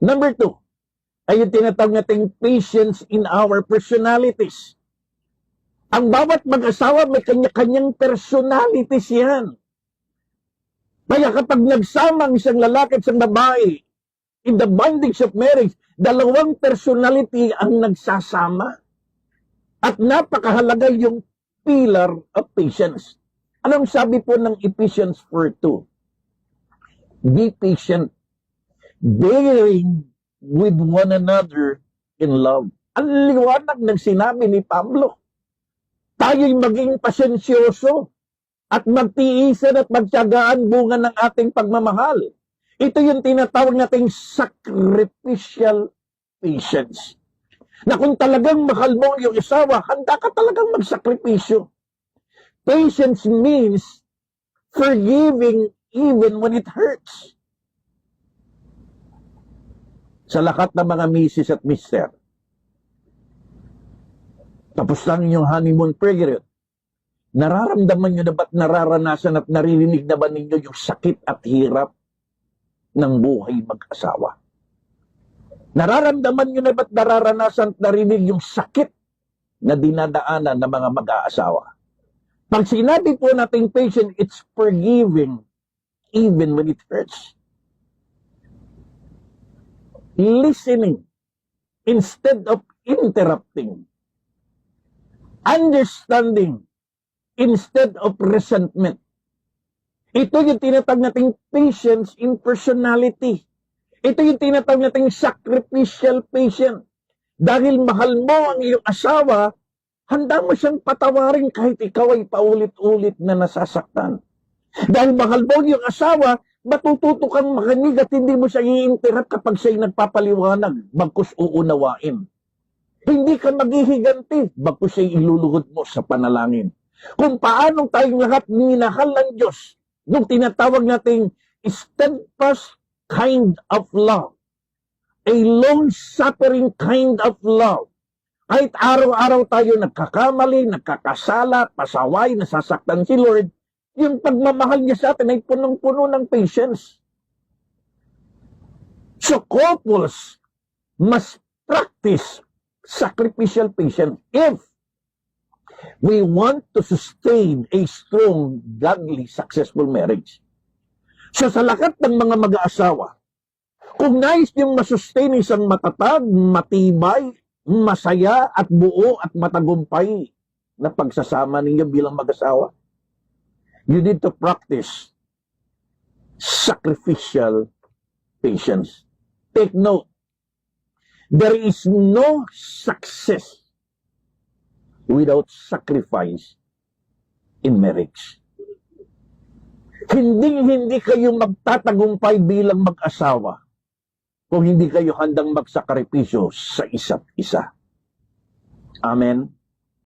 Number 2, ay yung tinatawag nating patience in our personalities. Ang bawat mag-asawa may kanya-kanyang personalities yan. Kaya kapag nagsama ang isang lalaki at isang babae, in the bondage of marriage, dalawang personality ang nagsasama. At napakahalaga yung pillar of patience. Anong sabi po ng Ephesians 4:2? Be patient, bearing with one another in love. Ang liwanag ng sinabi ni Pablo. Tayo'y maging pasensyoso at magtiisan at magtiyagaan bunga ng ating pagmamahal. Ito yung tinatawag nating sacrificial patience. Na kung talagang mahal mo yung asawa, handa ka talagang magsakripisyo. Patience means forgiving even when it hurts. Sa lahat ng mga misis at mister, tapos lang yung honeymoon period, nararamdaman nyo na ba't nararanasan at naririnig na ba ninyo yung sakit at hirap ng buhay mag-asawa? Nararamdaman nyo na ba't nararanasan at narinig yung sakit na dinadaanan ng mga mag-aasawa? Pag sinabi po nating patient, it's forgiving even when it hurts. Listening instead of interrupting. Understanding instead of resentment. Ito yung tinatawag nating patience in personality. Ito yung tinatawag nating sacrificial patience. Dahil mahal mo ang iyong asawa, handa mo siyang patawarin kahit ikaw ay paulit-ulit na nasasaktan. Dahil mahal mo ang iyong asawa, matututo kang makinig at hindi mo siya i-interrupt kapag siya'y nagpapaliwanag, bagkus uunawain. Hindi ka maghihiganti, bagkus siya'y iluluhod mo sa panalangin. Kung paanong tayong lahat minahal ng Diyos, nung tinatawag nating steadfast kind of love, a long-suffering kind of love. Kahit araw-araw tayo nagkakamali, nagkakasala, pasaway, nasasaktan si Lord, yung pagmamahal niya sa atin ay punong-puno ng patience. So couples must practice sacrificial patience if we want to sustain a strong, godly, successful marriage. So sa lahat ng mga mag-aasawa, kung nais niyong masustain isang matatag, matibay, masaya at buo at matagumpay na pagsasama ninyo bilang mag-asawa, you need to practice sacrificial patience. Take note, there is no success without sacrifice in marriage. Hindi kayo magtatagumpay bilang mag-asawa kung hindi kayo handang magsakripisyo sa isa't isa. Amen.